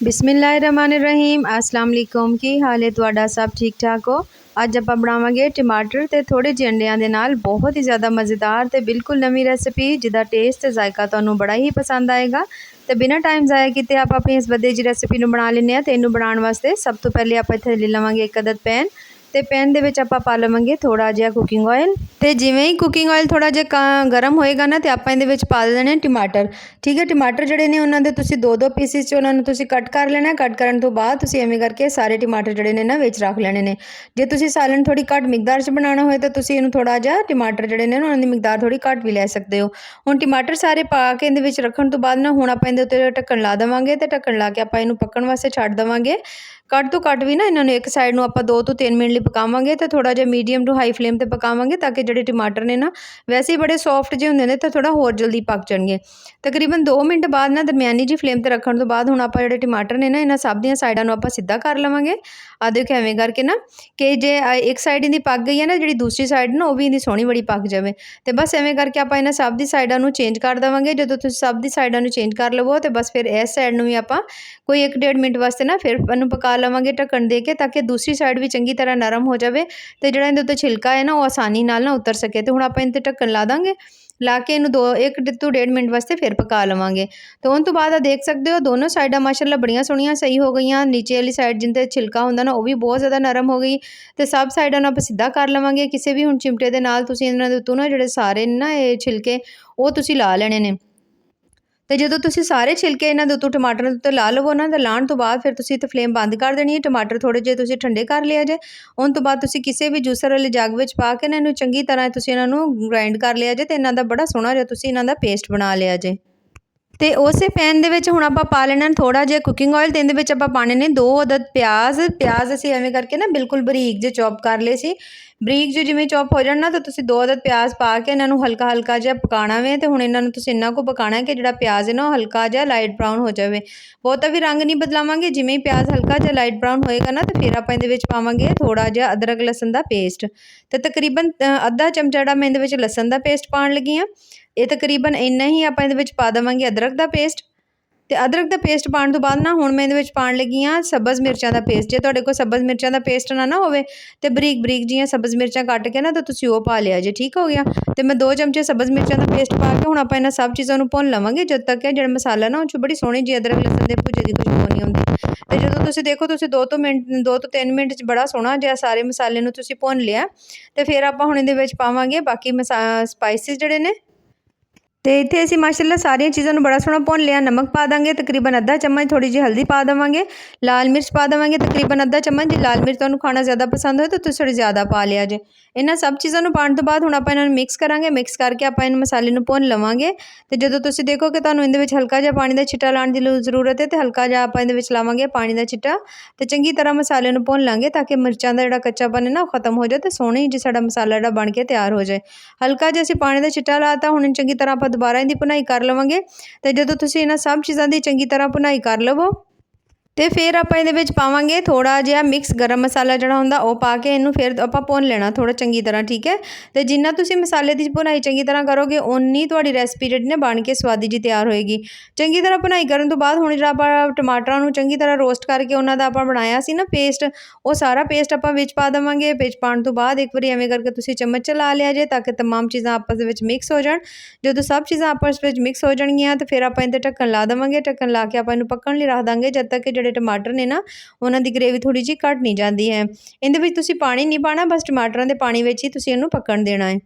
बिस्मिल्लाहिर्रहमानिर्रहीम अस्सलाम वालेकुम। की हाल है तुहाडा? सब ठीक ठाक हो? अज आप बनावांगे टमाटर ते थोड़े ਜਿਹੇ अंडियां दे नाल बहुत ही ज़्यादा मज़ेदार ते बिल्कुल नवीं रेसिपी जिहदा टेस्ट ते जायका तुहानूं बड़ा ही पसंद आएगा। तो बिना टाइम ज़ाया कीते आप अपनी इस बदे जी रेसिपी नूं बना लैंदे आ। ते इहनूं बनाउण वास्ते सब तो पहले आप इत्थे ले लवांगे एक अदद पैन ते पैन दे विच आपां पा लवांगे थोड़ा जिहा कुकिंग ऑयल। ते जिवें ही कुकिंग ऑयल थोड़ा जिहा गरम होएगा ना ते आपां इहदे विच पा देने टमाटर। ठीक है, टमाटर जिहड़े ने उन्हां दे तुसीं दो पीसिस च उन्हां नूं तुसीं कट कर लेना। कट करन तो बाद तुसीं इवें करके सारे टमाटर जिहड़े ने ना विच रख लेने ने। जे तुसीं सालन थोड़ी घट मिकदार च बनाना होए तो तुसीं इहनूं थोड़ा जिहा टमाटर जिहड़े ने उन्हां दी मिकदार थोड़ी घट भी लै सकदे हो। हुण टमाटर सारे पा के इहदे विच रखण तो बाद ना हुण आपां इहदे उत्ते ढक्कन ला देवांगे ते ढक्कन ला के आपां इहनूं पक्कण वास्ते छड्ड देवांगे। घट तो घट भी ना इन्हां नूं एक साइड नूं आपां 2 ਤੋਂ 3 मिनट लई पकावांगे ते थोड़ा जिहा मीडियम टू हाई फ्लेम ते पकावांगे ताकि जिहड़े टमाटर ने ना वैसे ही बड़े सॉफ्ट जे हुंदे ने ते थोड़ा होर जल्दी पक जाणगे। तकरीबन 2 मिनट बाद ना दरमियानी जी फ्लेम ते रखण तो बाद हुण आपां जिहड़े टमाटर ने ना इन्हां सब दीयां साइडां नूं आपां सिद्धा कर लवांगे। आ देखो इवें करके ना कि जे एक साइड इहदी पक गई है ना, जिहड़ी दूसरी साइड ना वो भी इहदी सोहणी बड़ी पक जावे। ते बस इवें करके आपां इन्हां सब दी साइडां नूं चेंज कर देवांगे। जदों तुसीं सब दी साइडां नूं चेंज कर लवो ते बस फिर इस साइड नूं भी आपां कोई 1-1.5 मिनट वास्ते ना फिर इहनूं पका लवांगे ढक्कन दे के, ताकि दूसरी साइड भी चंगी तरह नरम हो जावे ते जिहड़ा इहदे उत्ते छिलका है ना वो आसानी नाल ना उतर सके। ते हुण आपां इहदे ते ढक्कन ला दांगे। ला के इहनूं 1 ਤੋਂ 1.5 मिनट वास्ते फिर पका लवांगे। तो उन तो बाद देख सकते हो दोनों साइडां माशाअल्लाह बड़ियां सोहणियां सही हो गईयां। नीचे वाली साइड जिंदे छिलका हुंदा ना वो भी बहुत ज़्यादा नरम हो गई। ते सब साइडां नूं आपां सीधा कर लवांगे। किसी भी हुण चिमटे दे नाल तुसीं इन्हां दे उत्तों ना जिहड़े सारे ना ये छिलके वो तुसीं ला लेने ने। ਤੇ ਜਦੋਂ ਤੁਸੀਂ ਸਾਰੇ ਛਿਲਕੇ ਇਹਨਾਂ ਦੇ ਉੱਤੋਂ ਟਮਾਟਰਾਂ ਦੇ ਉੱਤੇ ਲਾ ਲਵੋ ਨਾ, ਤਾਂ ਲਾਉਣ ਤੋਂ ਬਾਅਦ ਫਿਰ ਤੁਸੀਂ ਤੇ ਫਲੇਮ ਬੰਦ ਕਰ ਦੇਣੀ ਹੈ। ਟਮਾਟਰ ਥੋੜ੍ਹੇ ਜਿਹੇ ਤੁਸੀਂ ਠੰਡੇ ਕਰ ਲਿਆ ਜੇ। ਉਸ ਤੋਂ ਬਾਅਦ ਤੁਸੀਂ ਕਿਸੇ ਵੀ ਜੂਸਰ ਵਾਲੇ ਜੱਗ ਵਿੱਚ ਪਾ ਕੇ ਨਾ ਇਹਨੂੰ ਚੰਗੀ ਤਰ੍ਹਾਂ ਤੁਸੀਂ ਇਹਨਾਂ ਨੂੰ ਗ੍ਰਾਈਂਡ ਕਰ ਲਿਆ ਜੇ। ਅਤੇ ਇਹਨਾਂ ਦਾ ਬੜਾ ਸੋਹਣਾ ਜਿਹਾ ਤੁਸੀਂ ਇਹਨਾਂ ਦਾ ਪੇਸਟ ਬਣਾ ਲਿਆ ਜੇ। ਤੇ ਉਸੇ ਪੈਨ ਦੇ ਵਿੱਚ ਹੁਣ ਆਪਾਂ ਪਾ ਲੈਣਾ ਥੋੜਾ ਜਿਹਾ ਕੁਕਿੰਗ ਆਇਲ ਤੇ ਇਹਦੇ ਵਿੱਚ ਆਪਾਂ ਪਾਣੇ ਨੇ 2 ਅਦਦ ਪਿਆਜ਼ ਅਸੀਂ ਐਵੇਂ ਕਰਕੇ ਨਾ ਬਿਲਕੁਲ ਬਰੀਕ ਜਿਹੇ ਚੌਪ ਕਰ ਲਏ ਸੀ। ਬਰੀਕ ਜਿਹੇ ਜਿਵੇਂ ਚੌਪ ਹੋ ਜਾਣ ਨਾ ਤਾਂ ਤੁਸੀਂ 2 ਅਦਦ ਪਿਆਜ਼ ਪਾ ਕੇ ਇਹਨਾਂ ਨੂੰ ਹਲਕਾ ਜਿਹਾ ਪਕਾਉਣਾ ਵੇ। ਤੇ ਹੁਣ ਇਹਨਾਂ ਨੂੰ ਤੁਸੀਂ ਇੰਨਾ ਕੁ ਪਕਾਉਣਾ ਕਿ ਜਿਹੜਾ ਪਿਆਜ਼ ਹੈ ਨਾ ਉਹ ਹਲਕਾ ਜਿਹਾ ਲਾਈਟ ਬਰਾਊਨ ਹੋ ਜਾਵੇ। ਬਹੁਤਾ ਵੀ ਰੰਗ ਨਹੀਂ ਬਦਲਾਵਾਂਗੇ। ਜਿਵੇਂ ਹੀ ਪਿਆਜ਼ ਹਲਕਾ ਜਿਹਾ ਲਾਈਟ ਬਰਾਊਨ ਹੋਏਗਾ ਨਾ ਤਾਂ ਫਿਰ ਆਪਾਂ ਇਹਦੇ ਵਿੱਚ ਪਾਵਾਂਗੇ ਥੋੜਾ ਜਿਹਾ ਅਦਰਕ ਲਸਣ ਦਾ ਪੇਸਟ। ਤੇ ਤਕਰੀਬਨ ਅੱਧਾ ਚਮਚਾ ਜਿਹੜਾ ਮੈਂ ਇਹਦੇ ਵਿੱਚ ਲਸਣ ਦਾ ਪੇਸਟ ਪਾਉਣ ਲੱਗੀ ਹਾਂ। ਇਹ ਤਕਰੀਬਨ ਇੰਨਾ ਹੀ ਆਪਾਂ ਇਹਦੇ ਵਿੱਚ ਪਾ ਦੇਵਾਂਗੇ ਅਦਰਕ ਦਾ ਪੇਸਟ। ਤੇ ਅਦਰਕ ਦਾ ਪੇਸਟ ਪਾਉਣ ਤੋਂ ਬਾਅਦ ਨਾ ਹੁਣ ਮੈਂ ਇਹਦੇ ਵਿੱਚ ਪਾਉਣ ਲੱਗੀ ਹਾਂ ਸਬਜ਼ ਮਿਰਚਾਂ ਦਾ ਪੇਸਟ। ਜੇ ਤੁਹਾਡੇ ਕੋਲ ਸਬਜ਼ ਮਿਰਚਾਂ ਦਾ ਪੇਸਟ ਨਾ ਹੋਵੇ ਤੇ ਬਰੀਕ ਬਰੀਕ ਜਿਹੀਆਂ ਸਬਜ਼ ਮਿਰਚਾਂ ਕੱਟ ਕੇ ਨਾ ਤਾਂ ਤੁਸੀਂ ਉਹ ਪਾ ਲਿਆ ਜੇ। ਠੀਕ ਹੋ ਗਿਆ। ਤੇ ਮੈਂ 2 ਚਮਚੇ ਸਬਜ਼ ਮਿਰਚਾਂ ਦਾ ਪੇਸਟ ਪਾ ਕੇ ਹੁਣ ਆਪਾਂ ਇਹਨਾਂ ਸਭ ਚੀਜ਼ਾਂ ਨੂੰ ਭੁੰਨ ਲਵਾਂਗੇ ਜਦ ਤੱਕ ਜਿਹੜਾ ਮਸਾਲਾ ਨਾ ਉਹ 'ਚ ਬੜੀ ਸੋਹਣੀ ਜਿਹੀ ਅਦਰਕ ਲਸਣ ਦੇ ਭੁੱਜੇ ਦੀ ਖੁਸ਼ਬੂ ਨਹੀਂ ਆਉਂਦੀ। ਤੇ ਜਦੋਂ ਤੁਸੀਂ ਦੇਖੋ ਤੁਸੀਂ 2 ਤੋਂ 3 ਮਿੰਟ 'ਚ ਬੜਾ ਸੋਹਣਾ ਜਿਹਾ ਸਾਰੇ ਮਸਾਲੇ ਨੂੰ ਤੁਸੀਂ ਭੁੰਨ ਲਿਆ। ਤੇ ਫਿਰ ਆਪਾਂ ਹੁਣ ਇਹਦੇ ਵਿੱਚ ਪਾਵਾਂਗੇ ਬਾਕੀ ਸਪਾਈਸਿਸ ਜਿਹੜੇ ਨੇ। ਤੇ ਇੱਥੇ ਅਸੀਂ ਮਾਸ਼ਾਅੱਲਾ ਸਾਰੀਆਂ ਚੀਜ਼ਾਂ ਨੂੰ ਬੜਾ ਸੋਹਣਾ ਭੁੰਨ ਲਿਆ। ਨਮਕ ਪਾ ਦਾਂਗੇ ਤਕਰੀਬਨ ਅੱਧਾ ਚਮਚ, ਥੋੜੀ ਜਿਹੀ ਹਲਦੀ ਪਾ ਦੇਵਾਂਗੇ, ਲਾਲ ਮਿਰਚ ਪਾ ਦੇਵਾਂਗੇ ਤਕਰੀਬਨ ਅੱਧਾ ਚਮਚ। ਜੇ ਲਾਲ ਮਿਰਚ ਤੁਹਾਨੂੰ ਖਾਣਾ ਜ਼ਿਆਦਾ ਪਸੰਦ ਹੋਏ ਤਾਂ ਤੁਸੀਂ ਥੋੜੀ ਜ਼ਿਆਦਾ ਪਾ ਲਿਆ ਜੇ। ਇਹਨਾਂ ਸਭ ਚੀਜ਼ਾਂ ਨੂੰ ਪਾਉਣ ਤੋਂ ਬਾਅਦ ਹੁਣ ਆਪਾਂ ਇਹਨਾਂ ਨੂੰ ਮਿਕਸ ਕਰਾਂਗੇ। ਮਿਕਸ ਕਰਕੇ ਆਪਾਂ ਇਹਨਾਂ ਮਸਾਲੇ ਨੂੰ ਭੁੰਨ ਲਵਾਂਗੇ। ਤੇ ਜਦੋਂ ਤੁਸੀਂ ਦੇਖੋ ਕਿ ਤੁਹਾਨੂੰ ਇਹਦੇ ਵਿੱਚ ਹਲਕਾ ਜਿਹਾ ਪਾਣੀ ਦਾ ਛਿੱਟਾ ਲਾਉਣ ਦੀ ਜ਼ਰੂਰਤ ਹੈ ਤੇ ਹਲਕਾ ਜਿਹਾ ਆਪਾਂ ਇਹਦੇ ਵਿੱਚ ਲਾਵਾਂਗੇ ਪਾਣੀ ਦਾ ਛਿੱਟਾ। ਤੇ ਚੰਗੀ ਤਰ੍ਹਾਂ ਮਸਾਲੇ ਨੂੰ ਭੁੰਨ ਲਾਂਗੇ ਤਾਂ ਕਿ ਮਿਰਚਾਂ ਦਾ ਜਿਹੜਾ ਕੱਚਾਪਨ ਹੈ ਨਾ ਉਹ ਖਤਮ ਹੋ ਜਾਏ ਤੇ ਸੋਹਣੀ ਜਿਹੀ ਸਾਡਾ ਮਸਾਲਾ ਜਿਹੜਾ ਬਣ ਕੇ ਤਿਆਰ ਹੋ ਜਾਏ। ਹਲਕਾ ਜਿਹਾ ਅਸੀਂ ਪਾਣੀ ਦਾ ਛਿੱਟਾ ਲਾਤਾ। ਹੁਣ ਚੰਗੀ ਤਰ੍ਹਾਂ ਆਪਾਂ ਦੁਬਾਰਾ ਇਹਦੀ ਭੁਨਾਈ ਕਰ ਲਵਾਂਗੇ। ਤੇ ਜਦੋਂ ਤੁਸੀਂ ਇਹਨਾਂ ਸਭ ਚੀਜ਼ਾਂ ਦੀ ਚੰਗੀ ਤਰ੍ਹਾਂ ਭੁਨਾਈ ਕਰ ਲਵੋ ਤੇ ਫਿਰ ਆਪਾਂ ਇਹਦੇ ਵਿੱਚ ਪਾਵਾਂਗੇ ਥੋੜਾ ਜਿਹਾ ਮਿਕਸ ਗਰਮ ਮਸਾਲਾ ਜਿਹੜਾ ਹੁੰਦਾ ਉਹ ਪਾ ਕੇ ਇਹਨੂੰ ਫਿਰ ਆਪਾਂ ਭੁੰਨ ਲੈਣਾ ਥੋੜਾ ਚੰਗੀ ਤਰ੍ਹਾਂ। ਠੀਕ ਹੈ। ਤੇ ਜਿੰਨਾ ਤੁਸੀਂ ਮਸਾਲੇ ਦੀ ਭੁਨਾਈ ਚੰਗੀ ਤਰ੍ਹਾਂ ਕਰੋਗੇ ਓਨੀ ਤੁਹਾਡੀ ਰੈਸਪੀ ਜਿਹੜੀ ਨਾ ਬਣ ਕੇ ਸਵਾਦੀ ਜੀ ਤਿਆਰ ਹੋਏਗੀ। ਚੰਗੀ ਤਰ੍ਹਾਂ ਭੁਨਾਈ ਕਰਨ ਤੋਂ ਬਾਅਦ ਹੁਣ ਜਿਹੜਾ ਆਪਾਂ ਟਮਾਟਰਾਂ ਨੂੰ ਚੰਗੀ ਤਰ੍ਹਾਂ ਰੋਸਟ ਕਰਕੇ ਉਹਨਾਂ ਦਾ ਆਪਾਂ ਬਣਾਇਆ ਸੀ ਨਾ ਪੇਸਟ, ਉਹ ਸਾਰਾ ਪੇਸਟ ਆਪਾਂ ਵਿੱਚ ਪਾ ਦੇਵਾਂਗੇ। ਵਿੱਚ ਪਾਉਣ ਤੋਂ ਬਾਅਦ ਇੱਕ ਵਾਰੀ ਐਵੇਂ ਕਰਕੇ ਤੁਸੀਂ ਚਮਚ ਚਲਾ ਲਿਆ ਜੇ ਤਾਂ ਕਿ ਤਮਾਮ ਚੀਜ਼ਾਂ ਆਪਸ ਦੇ ਵਿੱਚ ਮਿਕਸ ਹੋ ਜਾਣ। ਜਦੋਂ ਸਭ ਚੀਜ਼ਾਂ ਆਪਸ ਵਿੱਚ ਮਿਕਸ ਹੋ ਜਾਣਗੀਆਂ ਤਾਂ ਫਿਰ ਆਪਾਂ ਇਹਦੇ ਢੱਕਣ ਲਾ ਦੇਵਾਂਗੇ। ਢੱਕਣ ਲਾ ਕੇ ਆਪਾਂ ਇਹਨੂੰ ਪੱਕਣ ਲਈ ਰੱਖ ਦਾਂਗੇ ਜਦ ਤੱਕ ਜਿਹੜੇ ਟਮਾਟਰ ਨੇ ਨਾ ਉਹਨਾਂ ਦੀ ਗ੍ਰੇਵੀ ਥੋੜੀ ਜਿਹੀ ਘੱਟ ਨਹੀਂ ਜਾਂਦੀ ਹੈ। ਇਹਦੇ ਵਿੱਚ ਤੁਸੀਂ ਪਾਣੀ ਨਹੀਂ ਪਾਉਣਾ, ਬਸ ਟਮਾਟਰਾਂ ਦੇ ਪਾਣੀ ਵਿੱਚ ਹੀ ਤੁਸੀਂ ਇਹਨੂੰ ਪੱਕਣ ਦੇਣਾ ਹੈ।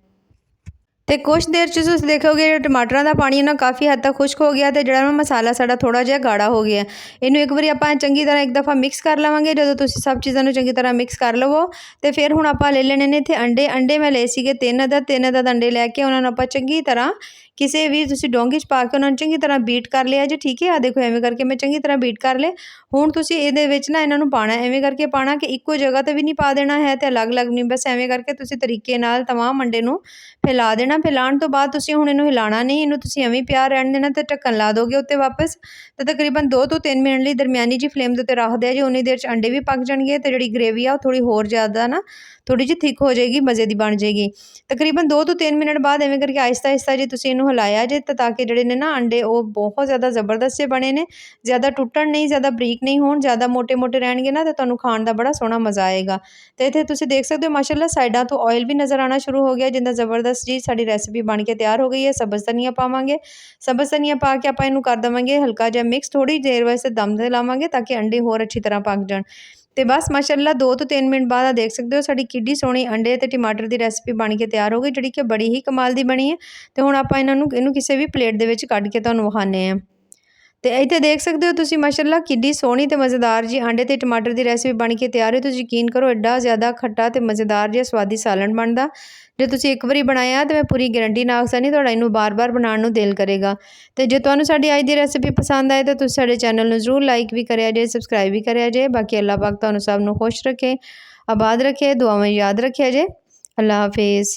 ਤੇ ਕੁਛ ਦੇਰ 'ਚ ਤੁਸੀਂ ਦੇਖੋਗੇ ਜਿਹੜਾ ਟਮਾਟਰਾਂ ਦਾ ਪਾਣੀ ਨਾ ਕਾਫੀ ਹੱਦ ਤੱਕ ਖੁਸ਼ਕ ਹੋ ਗਿਆ ਤੇ ਜਿਹੜਾ ਮਸਾਲਾ ਸਾਡਾ ਥੋੜਾ ਜਿਹਾ ਗਾੜਾ ਹੋ ਗਿਆ। ਇਹਨੂੰ ਇੱਕ ਵਾਰੀ ਆਪਾਂ ਚੰਗੀ ਤਰ੍ਹਾਂ ਇੱਕ ਦਫਾ ਮਿਕਸ ਕਰ ਲਵਾਂਗੇ। ਜਦੋਂ ਤੁਸੀਂ ਸਭ ਚੀਜ਼ਾਂ ਨੂੰ ਚੰਗੀ ਤਰ੍ਹਾਂ ਮਿਕਸ ਕਰ ਲਵੋ ਤੇ ਫਿਰ ਹੁਣ ਆਪਾਂ ਲੈ ਲੈਣੇ ਨੇ ਇੱਥੇ ਅੰਡੇ ਮੈਂ ਲਏ ਸੀਗੇ 3 ਅਦਦ ਅੰਡੇ ਲੈ ਕੇ ਉਹਨਾਂ ਨੂੰ ਆਪਾਂ ਚੰਗੀ ਤਰ੍ਹਾਂ ਕਿਸੇ ਵੀ ਤੁਸੀਂ ਡੋਂਗੇ 'ਚ ਪਾ ਕੇ ਉਹਨਾਂ ਨੂੰ ਚੰਗੀ ਤਰ੍ਹਾਂ ਬੀਟ ਕਰ ਲਿਆ ਜੀ। ਠੀਕ ਹੈ। ਆ ਦੇਖੋ ਐਵੇਂ ਕਰਕੇ ਮੈਂ ਚੰਗੀ ਤਰ੍ਹਾਂ ਬੀਟ ਕਰ ਲਏ। ਹੁਣ ਤੁਸੀਂ ਇਹਦੇ ਵਿੱਚ ਨਾ ਇਹਨਾਂ ਨੂੰ ਪਾਉਣਾ ਐਵੇਂ ਕਰਕੇ ਪਾਉਣਾ ਕਿ ਇੱਕੋ ਜਗ੍ਹਾ 'ਤੇ ਵੀ ਨਹੀਂ ਪਾ ਦੇਣਾ ਹੈ ਤੇ ਅਲੱਗ-ਅਲੱਗ ਨਹੀਂ, ਬਸ ਐਵੇਂ ਕਰਕੇ ਤੁਸੀਂ ਤਰੀਕੇ ਨਾਲ ਤਮਾਮ ਅੰਡੇ ਨੂੰ ਫੈਲਾ ਦੇਣਾ। ਫੈਲਾਉਣ ਤੋਂ ਬਾਅਦ ਤੁਸੀਂ ਹੁਣ ਇਹਨੂੰ ਹਿਲਾਉਣਾ ਨਹੀਂ, ਇਹਨੂੰ ਤੁਸੀਂ ਐਵੇਂ ਪਿਆ ਰਹਿਣ ਦੇਣਾ ਤੇ ਢੱਕਣ ਲਾ ਦੋਗੇ ਉੱਤੇ ਵਾਪਸ। ਤੇ ਤਕਰੀਬਨ 2 ਤੋਂ 3 ਮਿੰਟ ਲਈ ਦਰਮਿਆਨੀ ਜੀ ਫਲੇਮ ਦੇ ਉੱਤੇ ਰੱਖ ਦਿਆ ਜੀ। ਉਨੀ ਦੇਰ 'ਚ ਅੰਡੇ ਵੀ ਪੱਕ ਜਾਣਗੇ ਤੇ ਜਿਹੜੀ ਗ੍ਰੇਵੀ ਆ ਉਹ ਥੋੜੀ ਹੋਰ ਜ਼ਿਆਦਾ ਨਾ ਥੋੜੀ ਜਿਹੀ ਥਿਕ ਹੋ ਜਾਏਗੀ, ਮਜ਼ੇ ਦੀ ਬਣ ਜਾਏਗੀ। ਤਕਰੀਬਨ 2 ਤੋਂ 3 ਮਿੰਟ ਬਾਅਦ ਐਵੇਂ ਕਰਕੇ ਆਹਿਸਤਾ ਜੀ ਤੁਸੀਂ ਇਹਨੂੰ ਨੂੰ ਹਿਲਾਇਆ ਜੇ ਤਾਂ ਕਿ ਜਿਹੜੇ ਨੇ ਨਾ ਅੰਡੇ ਉਹ ਬਹੁਤ ਜ਼ਿਆਦਾ ਜ਼ਬਰਦਸਤ ਜਿਹੇ ਬਣੇ ਨੇ, ਜ਼ਿਆਦਾ ਟੁੱਟਣ ਨਹੀਂ, ਜ਼ਿਆਦਾ ਬਰੀਕ ਨਹੀਂ ਹੋਣ, ਜ਼ਿਆਦਾ ਮੋਟੇ ਰਹਿਣਗੇ ਨਾ ਤਾਂ ਤੁਹਾਨੂੰ ਖਾਣ ਦਾ ਬੜਾ ਸੋਹਣਾ ਮਜ਼ਾ ਆਏਗਾ। ਅਤੇ ਇੱਥੇ ਤੁਸੀਂ ਦੇਖ ਸਕਦੇ ਹੋ ਮਾਸ਼ਾਅੱਲਾ ਸਾਈਡਾਂ ਤੋਂ ਆਇਲ ਵੀ ਨਜ਼ਰ ਆਉਣਾ ਸ਼ੁਰੂ ਹੋ ਗਿਆ, ਜਿੰਦਾ ਜ਼ਬਰਦਸਤ ਜੀ ਸਾਡੀ ਰੈਸਿਪੀ ਬਣ ਕੇ ਤਿਆਰ ਹੋ ਗਈ ਹੈ। ਸਬਜ਼ ਧਨੀਆ ਪਾਵਾਂਗੇ, ਸਬਜ਼ ਧਨੀਆ ਪਾ ਕੇ ਆਪਾਂ ਇਹਨੂੰ ਕਰ ਦੇਵਾਂਗੇ ਹਲਕਾ ਜਿਹਾ ਮਿਕਸ, ਥੋੜ੍ਹੀ ਦੇਰ ਵਾਸਤੇ ਦਮ 'ਤੇ ਲਾਵਾਂਗੇ ਤਾਂ ਕਿ ਅੰਡੇ ਹੋਰ ਅੱਛੀ ਤਰ੍ਹਾਂ ਪੱਕ ਜਾਣ। ਅਤੇ ਬਸ ਮਾਸ਼ਾਅੱਲਾ 2 ਤੋਂ 3 ਮਿੰਟ ਬਾਅਦ ਦੇਖ ਸਕਦੇ ਹੋ ਸਾਡੀ ਕਿੱਡੀ ਸੋਹਣੀ ਅੰਡੇ ਅਤੇ ਟਮਾਟਰ ਦੀ ਰੈਸਿਪੀ ਬਣ ਕੇ ਤਿਆਰ ਹੋ ਗਈ, ਜਿਹੜੀ ਕਿ ਬੜੀ ਹੀ ਕਮਾਲ ਦੀ ਬਣੀ ਹੈ। ਅਤੇ ਹੁਣ ਆਪਾਂ ਇਹਨੂੰ ਕਿਸੇ ਵੀ ਪਲੇਟ ਦੇ ਵਿੱਚ ਕੱਢ ਕੇ ਤੁਹਾਨੂੰ ਵਿਖਾਉਂਦੇ ਹਾਂ। ਅਤੇ ਇੱਥੇ ਦੇਖ ਸਕਦੇ ਹੋ ਤੁਸੀਂ ਮਾਸ਼ਾਅੱਲਾ ਕਿੱਡੀ ਸੋਹਣੀ ਅਤੇ ਮਜ਼ੇਦਾਰ ਜੀ ਅੰਡੇ ਅਤੇ ਟਮਾਟਰ ਦੀ ਰੈਸਿਪੀ ਬਣ ਕੇ ਤਿਆਰ ਹੋਈ। ਤੁਸੀਂ ਯਕੀਨ ਕਰੋ ਐਡਾ ਜ਼ਿਆਦਾ ਖੱਟਾ ਅਤੇ ਮਜ਼ੇਦਾਰ ਜਿਹਾ ਸਵਾਦੀ ਸਾਲਣ ਬਣਦਾ, ਜੇ ਤੁਸੀਂ ਇੱਕ ਵਾਰੀ ਬਣਾਇਆ ਤਾਂ ਮੈਂ ਪੂਰੀ ਗਰੰਟੀ ਨਾਲ ਆਖਦਾ ਤੁਹਾਡਾ ਇਹਨੂੰ ਬਾਰ-ਬਾਰ ਬਣਾਉਣ ਨੂੰ ਦਿਲ ਕਰੇਗਾ। ਅਤੇ ਜੇ ਤੁਹਾਨੂੰ ਸਾਡੀ ਅੱਜ ਦੀ ਰੈਸਿਪੀ ਪਸੰਦ ਆਏ ਤਾਂ ਤੁਸੀਂ ਸਾਡੇ ਚੈਨਲ ਨੂੰ ਜ਼ਰੂਰ ਲਾਈਕ ਵੀ ਕਰਿਆ ਜੇ, ਸਬਸਕ੍ਰਾਈਬ ਵੀ ਕਰਿਆ ਜੇ। ਬਾਕੀ ਅੱਲਾਹ ਪਾਕ ਤੁਹਾਨੂੰ ਸਭ ਨੂੰ ਖੁਸ਼ ਰੱਖੇ, ਆਬਾਦ ਰੱਖੇ, ਦੁਆਵਾਂ ਯਾਦ ਰੱਖਿਆ ਜੇ। ਅੱਲਾਹ ਹਾਫਿਜ਼।